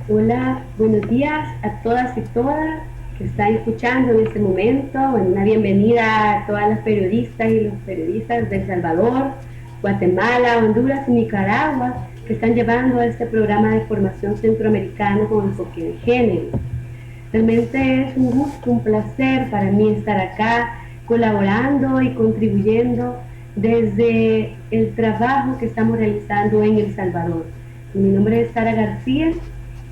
Hola, buenos días a todas y todas que están escuchando en este momento. Bueno, una bienvenida a todas las periodistas y los periodistas de El Salvador, Guatemala, Honduras y Nicaragua que están llevando este programa de formación centroamericano con enfoque de género. Realmente es un gusto, un placer para mí estar acá colaborando y contribuyendo desde el trabajo que estamos realizando en El Salvador. Mi nombre es Sara García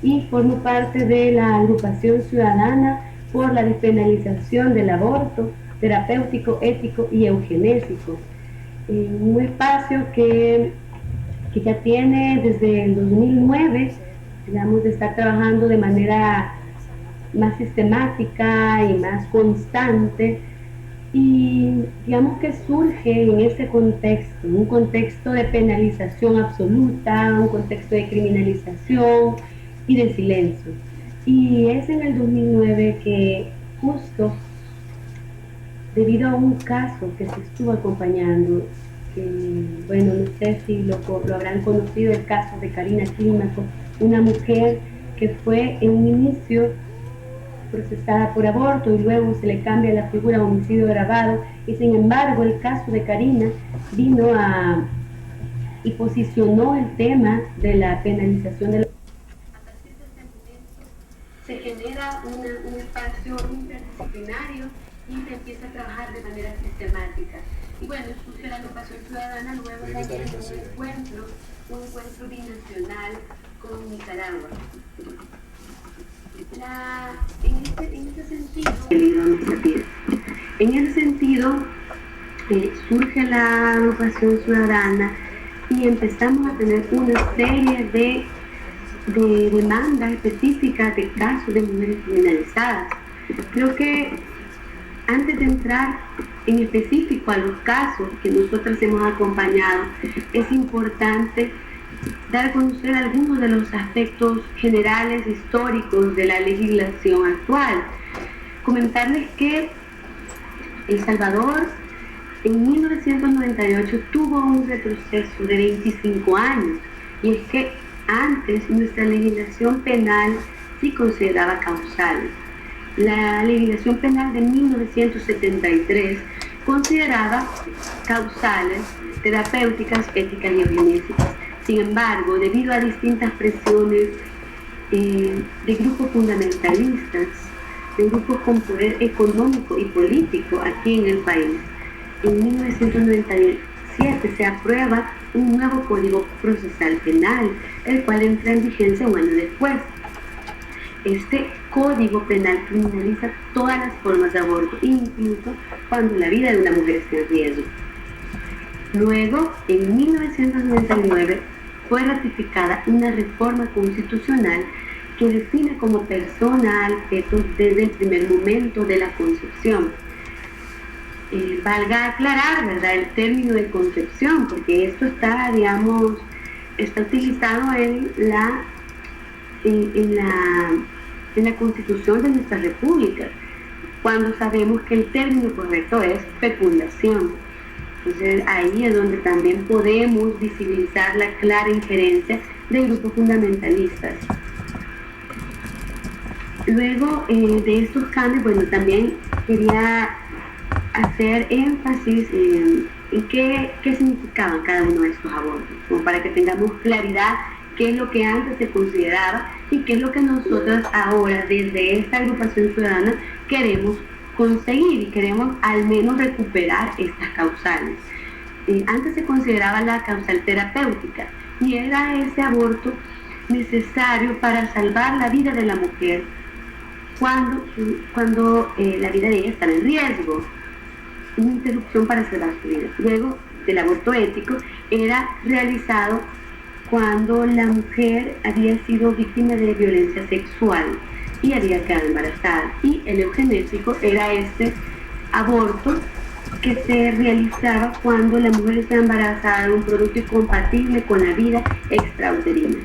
y formo parte de la agrupación ciudadana por la despenalización del aborto terapéutico, ético y eugenésico. Un espacio que ya tiene desde el 2009, digamos, de estar trabajando de manera más sistemática y más constante, y digamos que surge en ese contexto, un contexto de penalización absoluta, un contexto de criminalización y de silencio. Y es en el 2009 que justo debido a un caso que se estuvo acompañando, que, bueno, no sé si lo habrán conocido, el caso de Karina Clímaco, una mujer que fue en un inicio procesada por aborto y luego se le cambia la figura a homicidio agravado, y sin embargo el caso de Karina vino a y posicionó el tema de la penalización de la... A partir de este momento se genera un espacio interdisciplinario y se empieza a trabajar de manera sistemática. Y bueno, surge la agrupación ciudadana luego también un encuentro binacional con Nicaragua. En ese sentido, surge la agrupación ciudadana y empezamos a tener una serie de demandas específicas de casos de mujeres criminalizadas. Creo que antes de entrar en específico a los casos que nosotros hemos acompañado, es importante dar a conocer algunos de los aspectos generales históricos de la legislación actual. Comentarles que El Salvador en 1998 tuvo un retroceso de 25 años, y es que antes nuestra legislación penal sí consideraba causales. La legislación penal de 1973 consideraba causales, terapéuticas, éticas y eugenésicas. Sin embargo, debido a distintas presiones de grupos fundamentalistas, de grupos con poder económico y político aquí en el país, en 1997 se aprueba un nuevo Código Procesal Penal, el cual entra en vigencia un año después. Este Código Penal criminaliza todas las formas de aborto, incluso cuando la vida de una mujer está en riesgo. Luego, en 1999, fue ratificada una reforma constitucional que define como persona al feto desde el primer momento de la concepción. Valga aclarar, ¿verdad?, el término de concepción, porque esto está, digamos, está utilizado en la Constitución de nuestra República, cuando sabemos que el término correcto es fecundación. Entonces ahí es donde también podemos visibilizar la clara injerencia de grupos fundamentalistas. Luego de estos cambios, bueno, también quería hacer énfasis en qué significaban cada uno de estos abortos, como para que tengamos claridad qué es lo que antes se consideraba y qué es lo que nosotros ahora desde esta agrupación ciudadana queremos conseguir, y queremos al menos recuperar estas causales. Antes se consideraba la causal terapéutica y era ese aborto necesario para salvar la vida de la mujer cuando la vida de ella estaba en riesgo, una interrupción para salvar su vida. Luego, del aborto ético era realizado cuando la mujer había sido víctima de violencia sexual y había quedado embarazada. Y el eugenésico era este aborto que se realizaba cuando la mujer está embarazada de un producto incompatible con la vida extrauterina.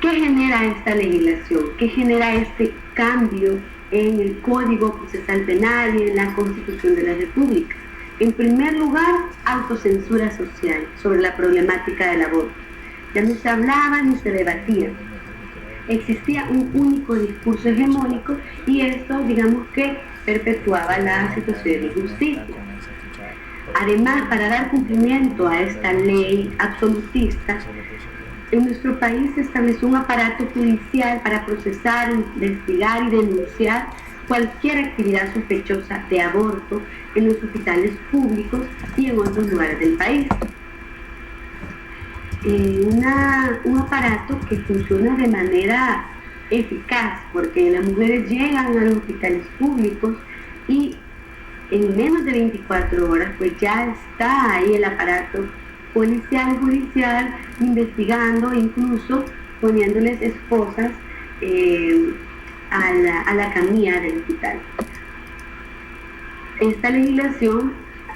¿Qué genera esta legislación? ¿Qué genera este cambio en el Código Procesal Penal y en la Constitución de la República? En primer lugar, autocensura social sobre la problemática del aborto. Ya no se hablaba ni se debatía. existía un único discurso hegemónico y esto, digamos que perpetuaba la situación de injusticia. Además, para dar cumplimiento a esta ley absolutista, en nuestro país se estableció un aparato judicial para procesar, investigar y denunciar cualquier actividad sospechosa de aborto en los hospitales públicos y en otros lugares del país. Un aparato que funciona de manera eficaz, porque las mujeres llegan a los hospitales públicos y en menos de 24 horas pues ya está ahí el aparato policial, judicial, investigando, incluso poniéndoles esposas a la camilla del hospital. Esta legislación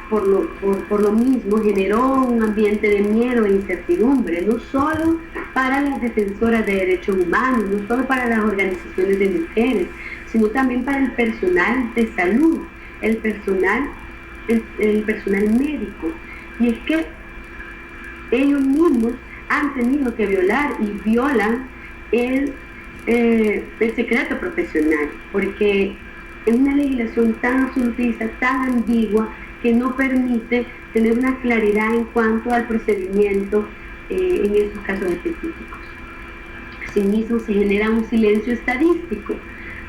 por lo mismo generó un ambiente de miedo e incertidumbre, no solo para las defensoras de derechos humanos, no solo para las organizaciones de mujeres, sino también para el personal de salud, el personal médico. Y es que ellos mismos han tenido que violar y violan el secreto profesional, porque es una legislación tan absolutista, tan ambigua, que no permite tener una claridad en cuanto al procedimiento en estos casos específicos. Asimismo, se genera un silencio estadístico.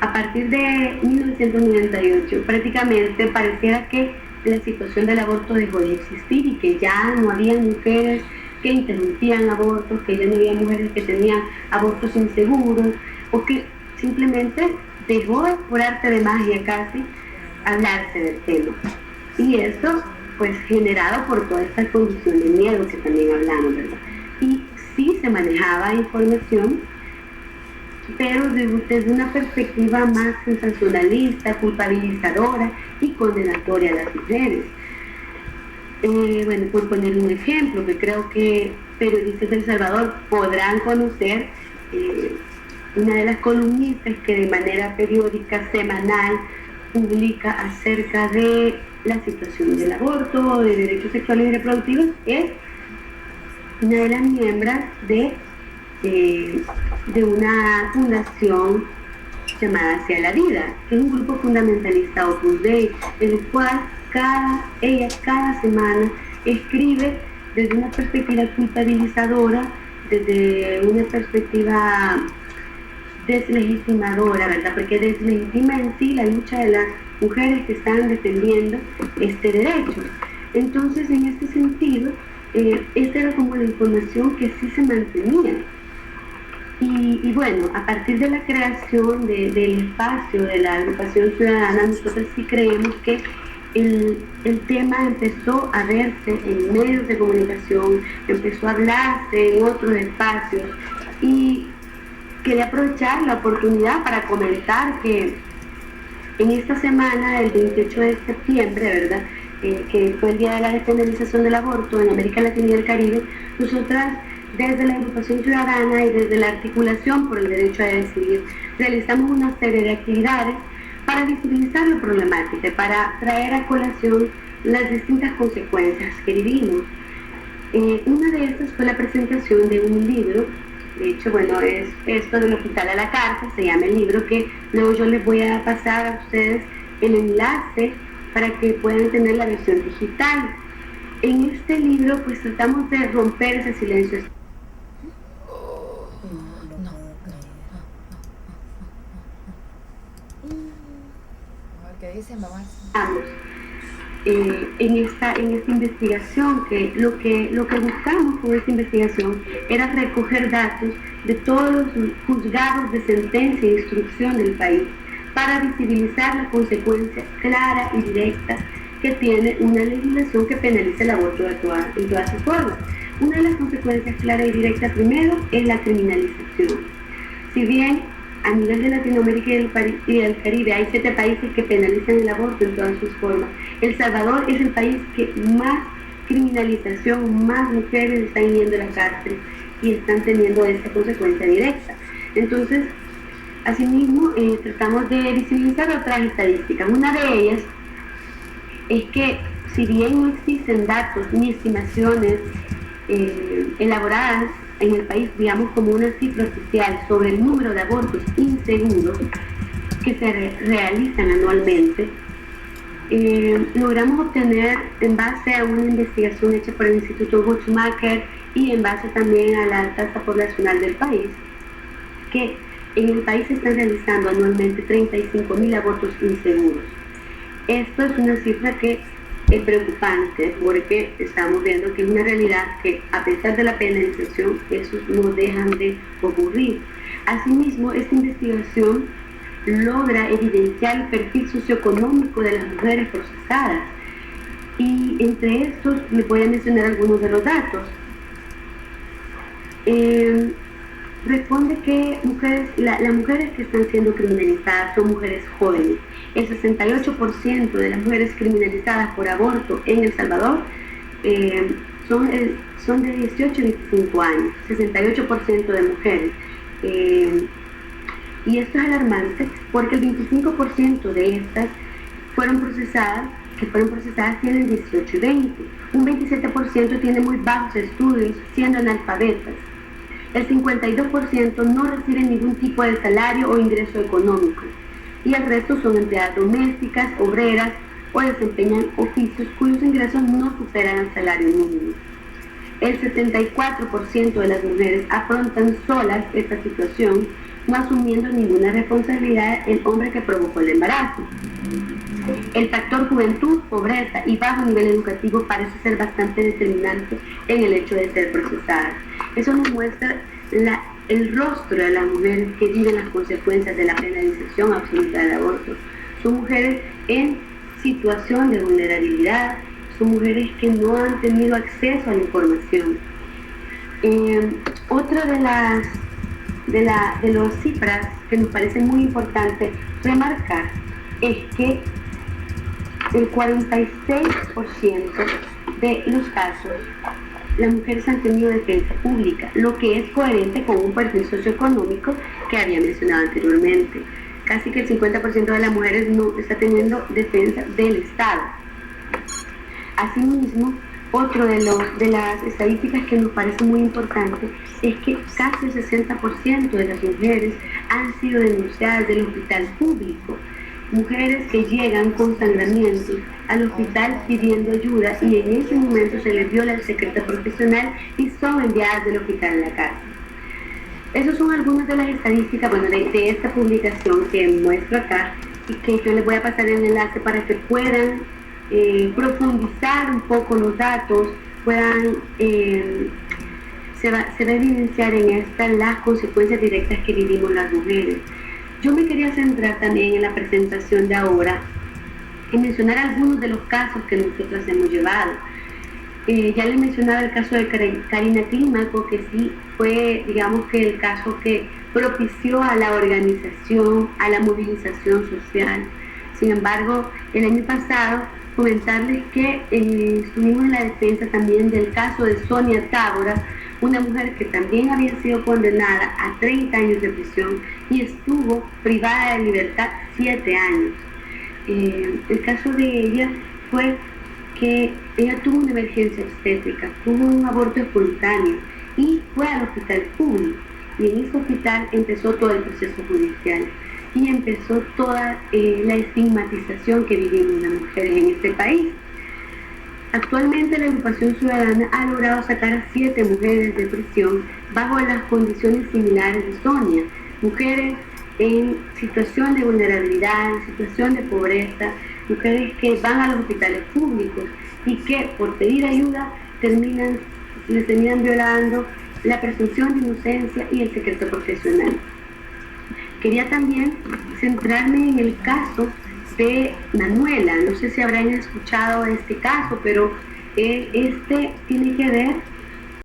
A partir de 1998, prácticamente pareciera que la situación del aborto dejó de existir y que ya no había mujeres que interrumpían abortos, que ya no había mujeres que tenían abortos inseguros, o que simplemente dejó por arte de magia casi hablarse del tema. Y esto pues generado por toda esta condición de miedo que también hablamos, ¿verdad? Y sí se manejaba información, pero desde una perspectiva más sensacionalista, culpabilizadora y condenatoria a las mujeres. Bueno, por poner un ejemplo, que creo que periodistas de El Salvador podrán conocer, una de las columnistas que de manera periódica, semanal, publica acerca de la situación del aborto, de derechos sexuales y reproductivos, es una de las miembros de una fundación llamada Hacia la Vida, que es un grupo fundamentalista Opus Dei, el cual ella cada semana escribe desde una perspectiva culpabilizadora, desde una perspectiva deslegitimadora, ¿verdad? Porque deslegitima en sí la lucha de las mujeres que están defendiendo este derecho. Entonces, en este sentido, esta era como la información que sí se mantenía. Y bueno, a partir de la creación del espacio de la agrupación ciudadana, nosotros sí creemos que el tema empezó a verse en medios de comunicación, empezó a hablarse en otros espacios, y quería aprovechar la oportunidad para comentar que en esta semana, el 28 de septiembre, ¿verdad?, que fue el Día de la Despenalización del Aborto en América Latina y el Caribe, nosotras desde la agrupación ciudadana y desde la articulación por el derecho a decidir realizamos una serie de actividades para visibilizar la problemática, para traer a colación las distintas consecuencias que vivimos. Una de estas fue la presentación de un libro. De hecho, bueno, es esto del hospital a la carta, se llama el libro, que luego yo les voy a pasar a ustedes el enlace para que puedan tener la versión digital. En este libro pues tratamos de romper ese silencio. ¿Qué dicen, mamá? En esta investigación, que lo que buscamos con esta investigación era recoger datos de todos los juzgados de sentencia e instrucción del país para visibilizar la consecuencia clara y directa que tiene una legislación que penaliza el aborto en todas sus formas. Una de las consecuencias claras y directas primero es la criminalización. Si bien a nivel de Latinoamérica y del Caribe hay 7 países que penalizan el aborto en todas sus formas, El Salvador es el país que más criminalización, más mujeres están yendo a la cárcel y están teniendo esta consecuencia directa. Entonces, asimismo, tratamos de visibilizar otras estadísticas. Una de ellas es que, si bien no existen datos ni estimaciones elaboradas en el país, digamos, como una cifra oficial sobre el número de abortos inseguros que se realizan anualmente, logramos obtener, en base a una investigación hecha por el Instituto Guttmacher y en base también a la tasa poblacional del país, que en el país se están realizando anualmente 35.000 abortos inseguros. Esto es una cifra que es preocupante porque estamos viendo que es una realidad que, a pesar de la penalización, esos no dejan de ocurrir. Asimismo, esta investigación logra evidenciar el perfil socioeconómico de las mujeres procesadas, y entre estos les voy a mencionar algunos de los datos. Responde que las mujeres que están siendo criminalizadas son mujeres jóvenes. El 68% de las mujeres criminalizadas por aborto en El Salvador son de 18 a 25 años, 68% de mujeres. Y esto es alarmante porque el 25% de estas fueron procesadas tienen 18 y 20. Un 27% tiene muy bajos estudios, siendo analfabetas. El 52% no recibe ningún tipo de salario o ingreso económico, y el resto son empleadas domésticas, obreras o desempeñan oficios cuyos ingresos no superan el salario mínimo. El 74% de las mujeres afrontan solas esta situación, no asumiendo ninguna responsabilidad el hombre que provocó el embarazo. El factor juventud, pobreza y bajo nivel educativo parece ser bastante determinante en el hecho de ser procesadas. Eso nos muestra el rostro de las mujeres que viven las consecuencias de la penalización absoluta del aborto. Son mujeres en situación de vulnerabilidad, son mujeres que no han tenido acceso a la información. Otra de las cifras que nos parece muy importante remarcar es que el 46% de los casos las mujeres han tenido defensa pública, lo que es coherente con un perfil socioeconómico que había mencionado anteriormente. Casi que el 50% de las mujeres no está teniendo defensa del Estado. Asimismo, otro de las estadísticas que nos parece muy importante es que casi el 60% de las mujeres han sido denunciadas del hospital público. Mujeres que llegan con sangramientos al hospital pidiendo ayuda y en ese momento se les viola el secreto profesional y son enviadas del hospital a la casa. Esas son algunas de las estadísticas de esta publicación que muestro acá, y que yo les voy a pasar el enlace para que puedan profundizar un poco los datos, puedan se va a evidenciar en estas las consecuencias directas que vivimos las mujeres. Yo me quería centrar también en la presentación de ahora en mencionar algunos de los casos que nosotros hemos llevado. Ya les mencionaba el caso de Karina Clímaco, que sí fue, digamos, que el caso que propició a la organización, a la movilización social. Sin embargo, el año pasado, comentarles que estuvimos en la defensa también del caso de Sonia Tábora, una mujer que también había sido condenada a 30 años de prisión y estuvo privada de libertad 7 años. El caso de ella fue que ella tuvo una emergencia obstétrica, tuvo un aborto espontáneo y fue al hospital público, y en ese hospital empezó todo el proceso judicial y empezó toda la estigmatización que vivimos las mujeres en este país. Actualmente la agrupación ciudadana ha logrado sacar a 7 mujeres de prisión bajo las condiciones similares de Sonia, mujeres en situación de vulnerabilidad, en situación de pobreza, mujeres que van a los hospitales públicos y que por pedir ayuda les terminan violando la presunción de inocencia y el secreto profesional. Quería también centrarme en el caso de Manuela. No sé si habrán escuchado este caso, pero este tiene que ver